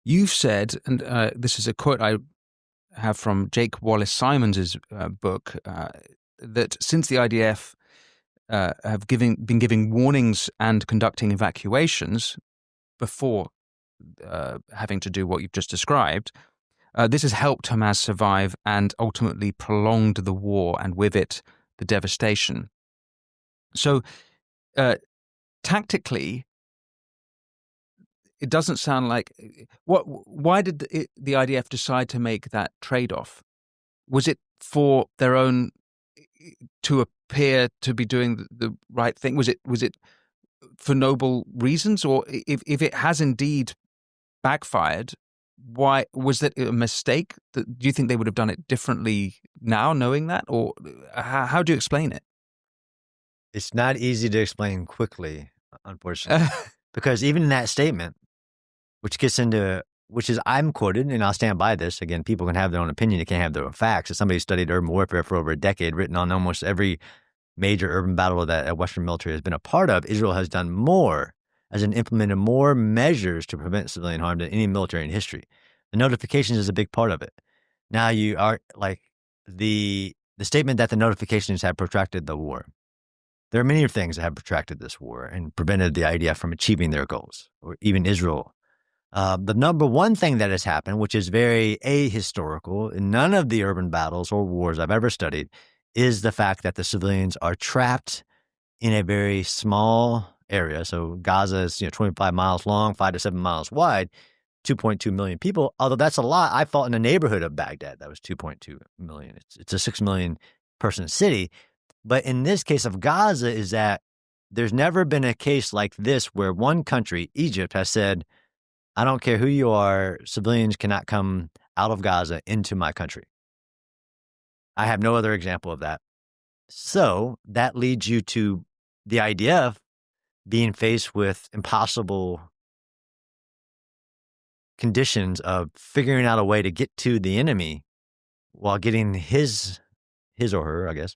You've said, and this is a quote I have from Jake Wallace Simons's book, that since the IDF have been giving warnings and conducting evacuations before having to do what you've just described, this has helped Hamas survive and ultimately prolonged the war, and with it, the devastation. So, tactically, it doesn't sound like why did the IDF decide to make that trade-off? Was it for their own, to appear to be doing the right thing? Was it for noble reasons? Or if it has indeed backfired, why was that a mistake? Do you think they would have done it differently now, knowing that? Or how do you explain it? It's not easy to explain quickly, unfortunately, because even in that statement, which is I'm quoted, and I'll stand by this. Again, people can have their own opinion. They can't have their own facts. As somebody who studied urban warfare for over a decade, written on almost every major urban battle that a Western military has been a part of, Israel has done more, as in implemented more measures to prevent civilian harm than any military in history. The notifications is a big part of it. Now you are like the statement that the notifications have protracted the war. There are many things that have protracted this war and prevented the IDF from achieving their goals, or even Israel. The number one thing that has happened, which is very ahistorical in none of the urban battles or wars I've ever studied, is the fact that the civilians are trapped in a very small area. So Gaza is 25 miles long, 5 to 7 miles wide, 2.2 million people. Although that's a lot. I fought in a neighborhood of Baghdad that was 2.2 million. It's a 6 million person city. But in this case of Gaza is that there's never been a case like this where one country, Egypt, has said, I don't care who you are, civilians cannot come out of Gaza into my country. I have no other example of that. So that leads you to the idea of being faced with impossible conditions of figuring out a way to get to the enemy while getting his or her, I guess,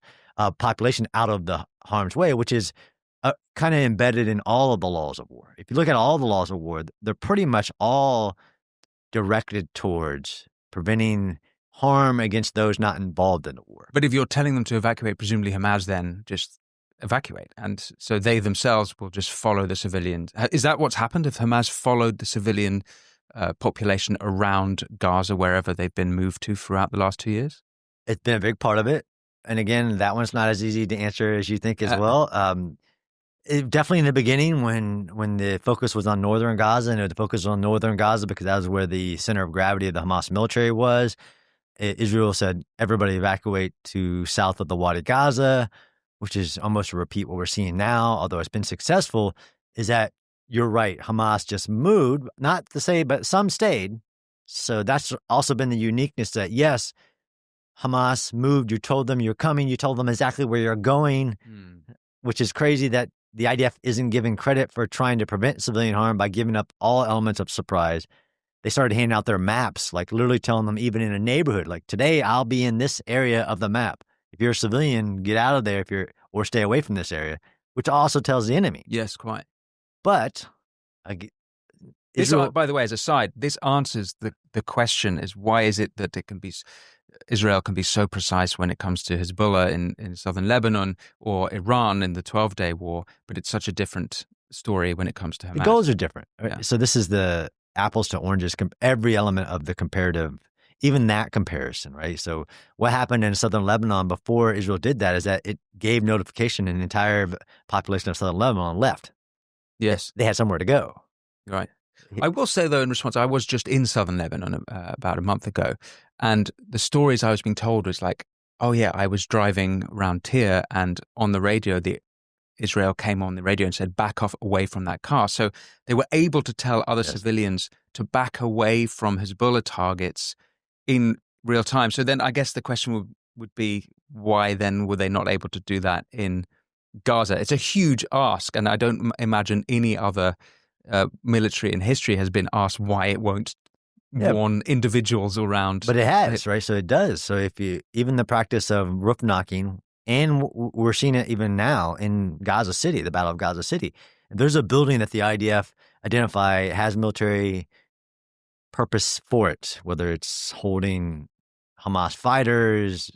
population out of the harm's way, which is kind of embedded in all of the laws of war. If you look at all the laws of war, they're pretty much all directed towards preventing harm against those not involved in the war. But if you're telling them to evacuate, presumably Hamas then just evacuate. And so they themselves will just follow the civilians. Is that what's happened? If Hamas followed the civilian population around Gaza, wherever they've been moved to throughout the last 2 years? It's been a big part of it. And again, that one's not as easy to answer as you think as well. Definitely in the beginning when the focus was on northern Gaza, and the focus was on northern Gaza because that was where the center of gravity of the Hamas military was. Israel said, everybody evacuate to south of the Wadi Gaza, which is almost a repeat what we're seeing now, although it's been successful, is that you're right. Hamas just moved, not to say, but some stayed. So that's also been the uniqueness that, yes, Hamas moved, you told them you're coming, you told them exactly where you're going, which is crazy that the IDF isn't giving credit for trying to prevent civilian harm by giving up all elements of surprise. They started handing out their maps, like literally telling them even in a neighborhood, like today I'll be in this area of the map. If you're a civilian, get out of there or stay away from this area, which also tells the enemy. Yes, quite. But Israel, by the way, as a side, this answers the question is why is it that Israel can be so precise when it comes to Hezbollah in southern Lebanon or Iran in the 12-day war, but it's such a different story when it comes to Hamas. The goals are different. Yeah. So this is the apples to oranges, every element of the comparative, even that comparison, right? So what happened in southern Lebanon before Israel did that is that it gave notification and the entire population of southern Lebanon left. Yes. They had somewhere to go. Right. I will say, though, in response, I was just in southern Lebanon about a month ago, and the stories I was being told was like, oh, yeah, I was driving around Tyre, and on the radio, Israel came on the radio and said, back off away from that car. So they were able to tell other civilians to back away from Hezbollah targets in real time. So then I guess the question would be, why then were they not able to do that in Gaza? It's a huge ask, and I don't imagine any other military in history has been asked why it won't warn individuals around. But it has, right? So it does. So even the practice of roof knocking, and we're seeing it even now in Gaza City, the Battle of Gaza City. There's a building that the IDF identify has military purpose for it, whether it's holding Hamas fighters,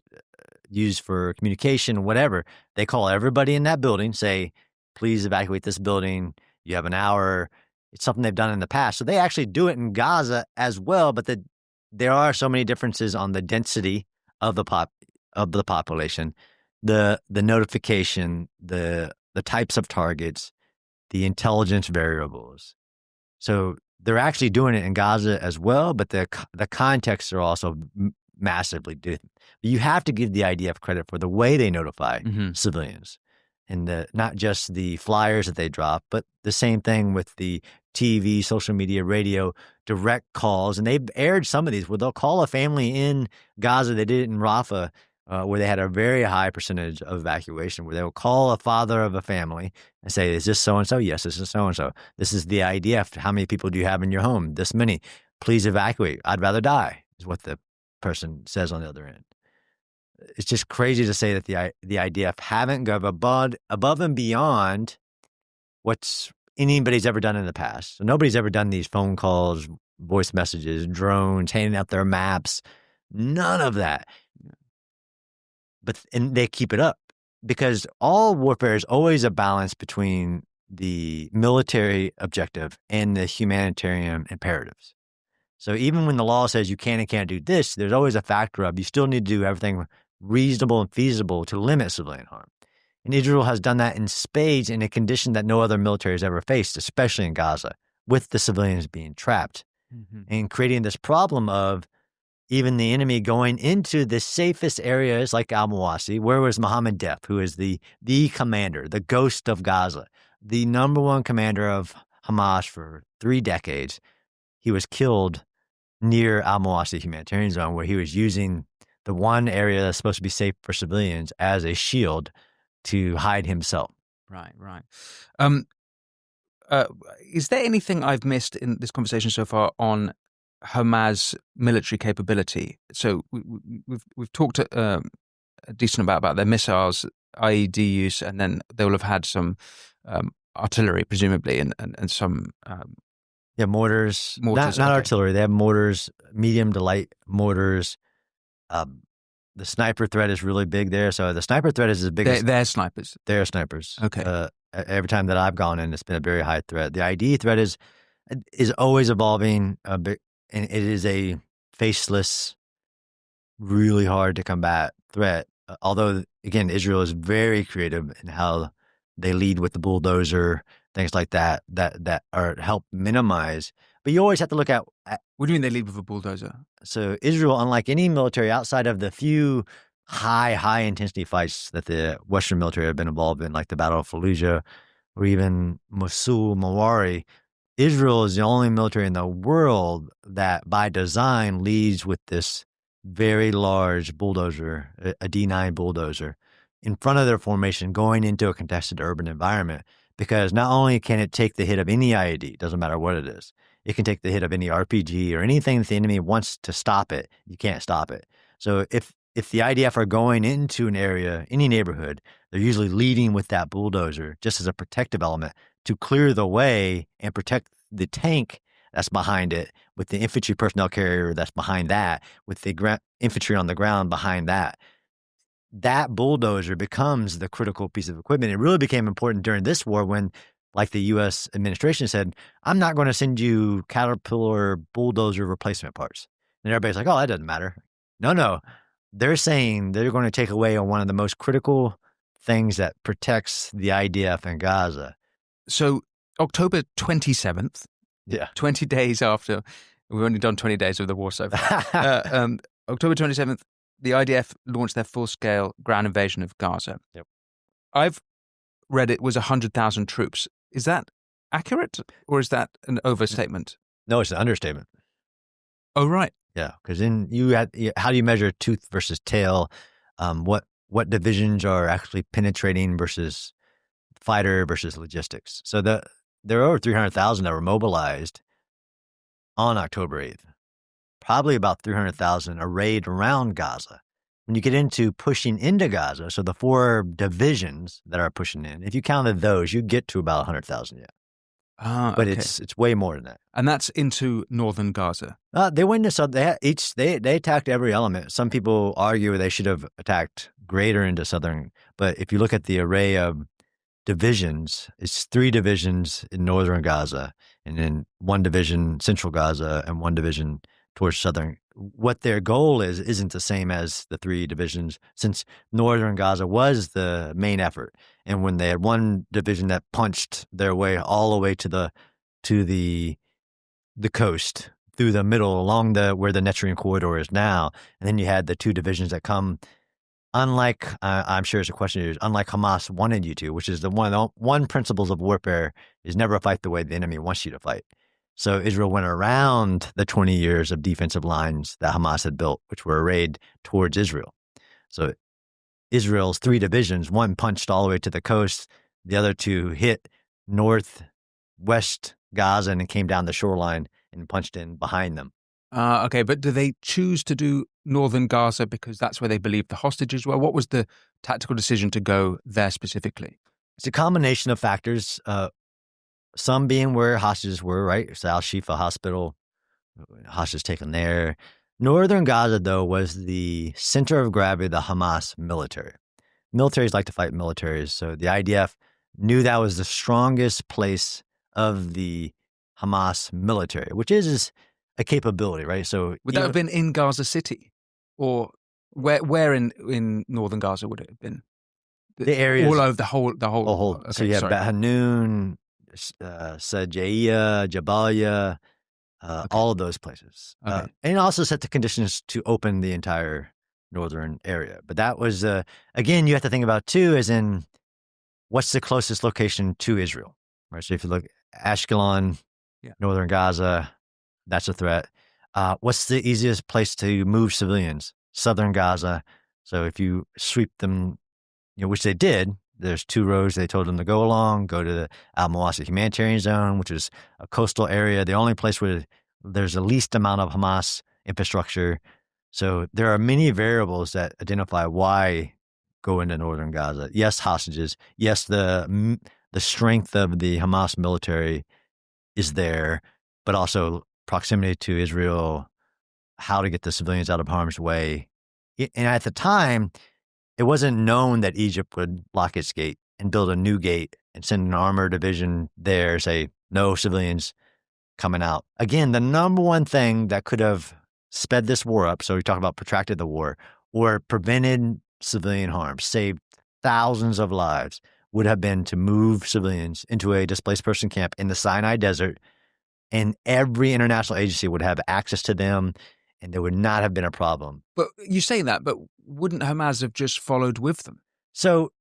used for communication, whatever. They call everybody in that building, say, please evacuate this building. You have an hour. It's something they've done in the past. So they actually do it in Gaza as well, but there are so many differences on the density of the population, the notification, the types of targets, the intelligence variables. So they're actually doing it in Gaza as well, but the contexts are also massively different. You have to give the IDF credit for the way they notify civilians, and not just the flyers that they drop, but the same thing with the TV, social media, radio, direct calls. And they've aired some of these where they'll call a family in Gaza. They did it in Rafah, where they had a very high percentage of evacuation, where they will call a father of a family and say, is this so-and-so? Yes, this is so-and-so. This is the IDF. How many people do you have in your home? This many. Please evacuate. I'd rather die, is what the person says on the other end. It's just crazy to say that the IDF haven't gone above and beyond what's anybody's ever done in the past. So nobody's ever done these phone calls, voice messages, drones, handing out their maps. None of that. And they keep it up because all warfare is always a balance between the military objective and the humanitarian imperatives. So even when the law says you can and can't do this, there's always a factor of you still need to do everything reasonable and feasible to limit civilian harm. And Israel has done that in spades in a condition that no other military has ever faced, especially in Gaza, with the civilians being trapped and creating this problem of even the enemy going into the safest areas like al-Mawasi. Where was Mohammed Def, who is the commander, the ghost of Gaza, the number one commander of Hamas for 3 decades? He was killed near al-Mawasi humanitarian zone, where he was using the one area that's supposed to be safe for civilians as a shield to hide himself. Right. Is there anything I've missed in this conversation so far on Hamas military capability? So we've talked a decent about their missiles, IED use, and then they will have had some artillery, presumably, and some mortars. Not artillery. They have mortars, medium to light mortars. The sniper threat is really big there. So the sniper threat is as big as they're snipers. They're snipers. Okay. Every time that I've gone in, it's been a very high threat. The ID threat is always evolving a bit, and it is a faceless, really hard to combat threat. Although, again, Israel is very creative in how they lead with the bulldozer, things like that are help minimize. But you always have to look at what do you mean they lead with a bulldozer? So Israel, unlike any military outside of the few high intensity fights that the Western military have been involved in, like the Battle of Fallujah or even Mosul, Mawari, Israel is the only military in the world that by design leads with this very large bulldozer, a D9 bulldozer, in front of their formation going into a contested urban environment. Because not only can it take the hit of any IED, doesn't matter what it is, it can take the hit of any RPG or anything that the enemy wants to stop it. You can't stop it. So if the IDF are going into an area, any neighborhood, they're usually leading with that bulldozer just as a protective element to clear the way and protect the tank that's behind it, with the infantry personnel carrier that's behind that, with the infantry on the ground behind that. That bulldozer becomes the critical piece of equipment. It really became important during this war when, like the U.S. administration said, I'm not going to send you Caterpillar bulldozer replacement parts. And everybody's like, oh, that doesn't matter. No. They're saying they're going to take away on one of the most critical things that protects the IDF in Gaza. So October 27th, 20 days after, we've only done 20 days of the war so far. October 27th, the IDF launched their full-scale ground invasion of Gaza. Yep. I've read it was 100,000 troops. Is that accurate, or is that an overstatement? No, it's an understatement. Oh, right. Yeah, because then how do you measure tooth versus tail? What divisions are actually penetrating versus fighter versus logistics? So there are over 300,000 that were mobilized on October 8th. Probably about 300,000 arrayed around Gaza. When you get into pushing into Gaza, so the 4 divisions that are pushing in, if you counted those, you get to about 100,000 yet. Ah, but okay. it's way more than that. And that's into northern Gaza. They went into southern. They attacked every element. Some people argue they should have attacked greater into southern, but if you look at the array of divisions, it's 3 divisions in northern Gaza, and then 1 division central Gaza, and 1 division towards southern. What their goal isn't the same as the 3 divisions, since northern Gaza was the main effort. And when they had 1 division that punched their way all the way to the coast through the middle along where the Netzarim corridor is now, and then you had the 2 divisions that come. Unlike, I'm sure it's a question, unlike Hamas wanted you to, which is the one principles of warfare is never fight the way the enemy wants you to fight. So Israel went around the 20 years of defensive lines that Hamas had built, which were arrayed towards Israel. So Israel's 3 divisions, 1 punched all the way to the coast, the other 2 hit northwest Gaza and came down the shoreline and punched in behind them. Okay, but do they choose to do northern Gaza because that's where they believe the hostages were? What was the tactical decision to go there specifically? It's a combination of factors, some being where hostages were, right? So Al-Shifa Hospital, hostages taken there. Northern Gaza, though, was the center of gravity of the Hamas military. Militaries like to fight militaries, so the IDF knew that was the strongest place of the Hamas military, which is a capability, right? So Would that have been in Gaza City? Or where in northern Gaza would it have been? The areas all over the whole. Okay, so you have Bet Hanun, Sajaiya, Jabalia, all of those places. Okay. And it also set the conditions to open the entire northern area. But that was, again, you have to think about too, as in what's the closest location to Israel, right? So if you look Ashkelon, northern Gaza, that's a threat. What's the easiest place to move civilians? Southern Gaza. So if you sweep them, which they did, there's 2 roads they told them to go along, go to the Al-Mawasi humanitarian zone, which is a coastal area, the only place where there's the least amount of Hamas infrastructure. So there are many variables that identify why go into northern Gaza. Yes, hostages. Yes, the strength of the Hamas military is there, but also proximity to Israel, how to get the civilians out of harm's way. And at the time, it wasn't known that Egypt would lock its gate and build a new gate and send an armored division there, say, no civilians coming out. Again, the number one thing that could have sped this war up, so we talk about protracted the war, or prevented civilian harm, saved thousands of lives, would have been to move civilians into a displaced person camp in the Sinai Desert, and every international agency would have access to them, and there would not have been a problem. But you say that, but wouldn't Hamas have just followed with them? So,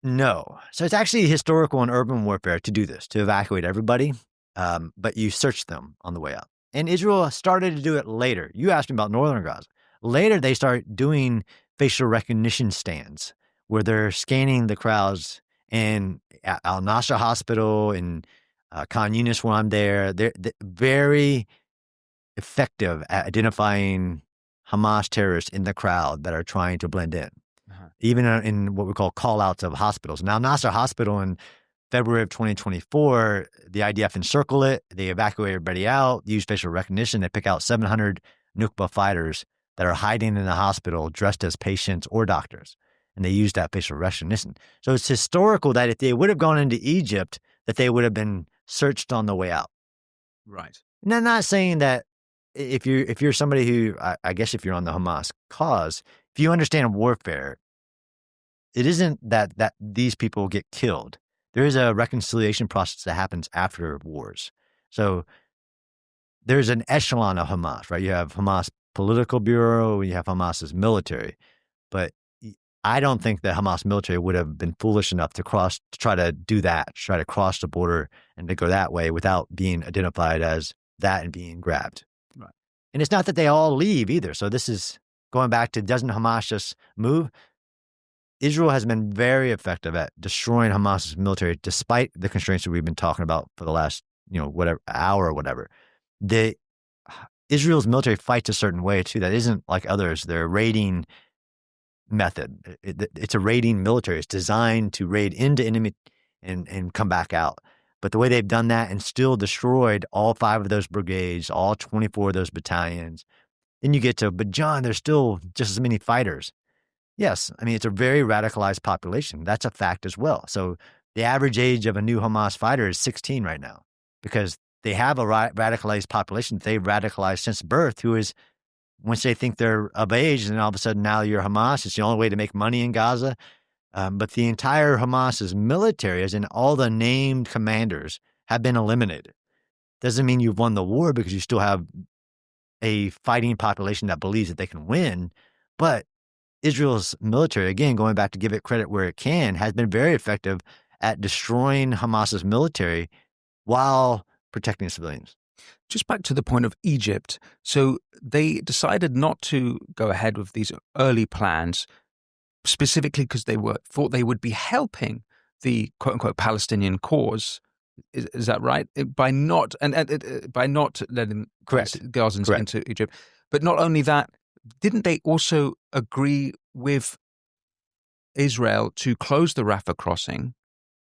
no. So it's actually historical in urban warfare to do this, to evacuate everybody, but you search them on the way out. And Israel started to do it later. You asked me about northern Gaza. Later, they start doing facial recognition stands where they're scanning the crowds. And at Al-Nasser Hospital and Khan Yunis, where I'm there, they're very effective at identifying Hamas terrorists in the crowd that are trying to blend in, even in what we call call-outs of hospitals. Now, Nasser Hospital in February of 2024, the IDF encircle it, they evacuate everybody out, use facial recognition, they pick out 700 Nukba fighters that are hiding in the hospital dressed as patients or doctors, and they use that facial recognition. So it's historical that if they would have gone into Egypt, that they would have been searched on the way out. Right. And I'm not saying that if you're somebody who, I guess if you're on the Hamas cause, if you understand warfare, it isn't that these people get killed. There is a reconciliation process that happens after wars. So there's an echelon of Hamas, right? You have Hamas political bureau, you have Hamas's military, but I don't think the Hamas military would have been foolish enough to try to do that, try to cross the border and to go that way without being identified as that and being grabbed. Right. And it's not that they all leave either. So this is going back to, doesn't Hamas just move? Israel has been very effective at destroying Hamas's military, despite the constraints that we've been talking about for the last, whatever hour or whatever. Israel's military fights a certain way too. That isn't like others. They're raiding method. It's a raiding military. It's designed to raid into enemy and come back out. But the way they've done that and still destroyed all 5 of those brigades, all 24 of those battalions, then you get to, but John, there's still just as many fighters. Yes, I mean, it's a very radicalized population. That's a fact as well. So the average age of a new Hamas fighter is 16 right now because they have a radicalized population they've radicalized since birth, who is, once they think they're of age, and all of a sudden now you're Hamas, it's the only way to make money in Gaza. But the entire Hamas's military, as in all the named commanders, have been eliminated. Doesn't mean you've won the war because you still have a fighting population that believes that they can win. But Israel's military, again, going back to give it credit where it can, has been very effective at destroying Hamas's military while protecting civilians. Just back to the point of Egypt. So they decided not to go ahead with these early plans, specifically because they thought they would be helping the quote unquote Palestinian cause. Is that right? By not by not letting Gazans into Egypt. But not only that, didn't they also agree with Israel to close the Rafah crossing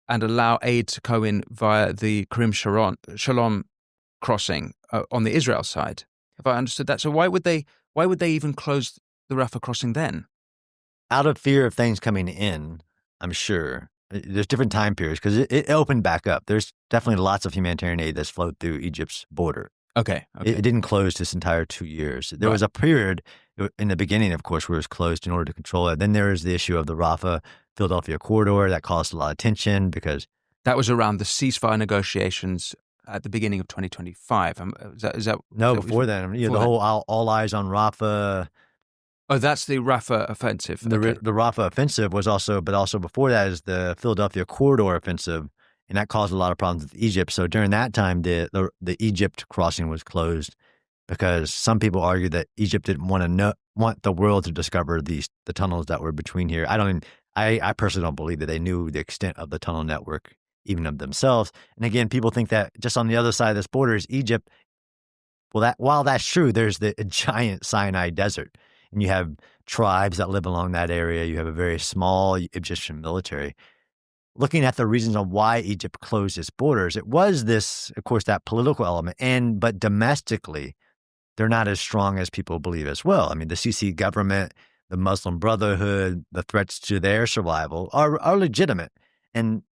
and allow aid to go in via the Karim Shalom crossing on the Israel side? Have I understood that? So why would they even close the Rafah crossing then? Out of fear of things coming in, I'm sure. There's different time periods because it opened back up. There's definitely lots of humanitarian aid that's flowed through Egypt's border. Okay. It didn't close this entire 2 years. There was a period in the beginning, of course, where it was closed in order to control it. Then there was the issue of the Rafah-Philadelphia corridor that caused a lot of tension because that was around the ceasefire negotiations at the beginning of 2025. Is that no, before then. The whole all eyes on Rafah. Oh, that's the Rafah offensive. The Rafah offensive was also, but also before that is the Philadelphia corridor offensive, and that caused a lot of problems with Egypt. So during that time, the Egypt crossing was closed because some people argued that Egypt didn't want the world to discover the tunnels that were between here. I personally don't believe that they knew the extent of the tunnel network, even of themselves. And again, people think that just on the other side of this border is Egypt. Well, while that's true, there's the giant Sinai Desert. And you have tribes that live along that area. You have a very small Egyptian military. Looking at the reasons on why Egypt closed its borders, it was this, of course, that political element. But domestically, they're not as strong as people believe as well. I mean, the Sisi government, the Muslim Brotherhood, the threats to their survival are legitimate. And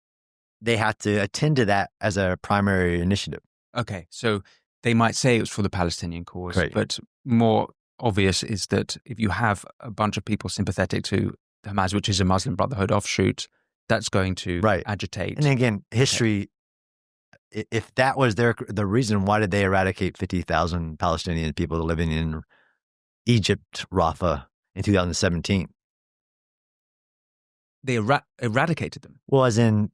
they have to attend to that as a primary initiative. Okay, so they might say it was for the Palestinian cause, Right. But more obvious is that if you have a bunch of people sympathetic to Hamas, which is a Muslim Brotherhood offshoot, that's going to agitate. And again, history, if that was the reason, why did they eradicate 50,000 Palestinian people living in Egypt, Rafah, in 2017? They eradicated them? Well, as in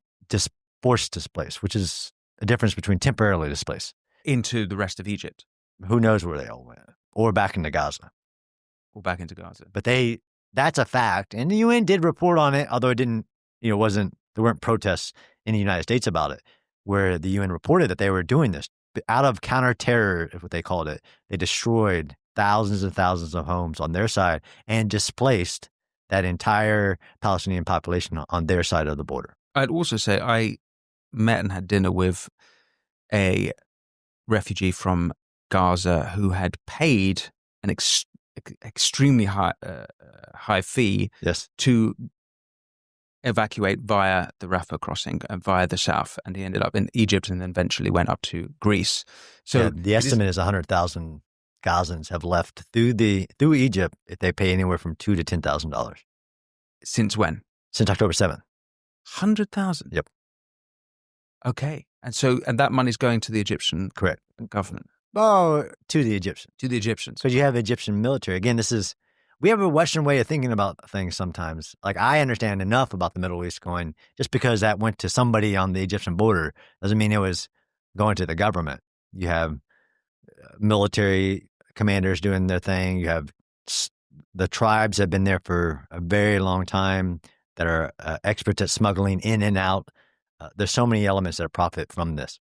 forced displaced, which is a difference between temporarily displaced. Into the rest of Egypt. Who knows where they all went. Or back into Gaza. But that's a fact. And the UN did report on it, although it didn't, there weren't protests in the United States about it, where the UN reported that they were doing this. But out of counter-terror, is what they called it, they destroyed thousands and thousands of homes on their side and displaced that entire Palestinian population on their side of the border. I'd also say I met and had dinner with a refugee from Gaza who had paid an extremely high fee to evacuate via the Rafah crossing and via the south, and he ended up in Egypt and then eventually went up to Greece. So the estimate is 100,000 Gazans have left through Egypt if they pay anywhere from $2,000 to $10,000. Since when? Since October 7th. 100,000. Yep. Okay, and that money's going to the Egyptian government. Oh, to the Egyptians. To the Egyptians. Because you have Egyptian military. Again, we have a Western way of thinking about things sometimes. Like, I understand enough about the Middle East going, just because that went to somebody on the Egyptian border doesn't mean it was going to the government. You have military commanders doing their thing. You have the tribes have been there for a very long time that are experts at smuggling in and out. There's so many elements that profit from this.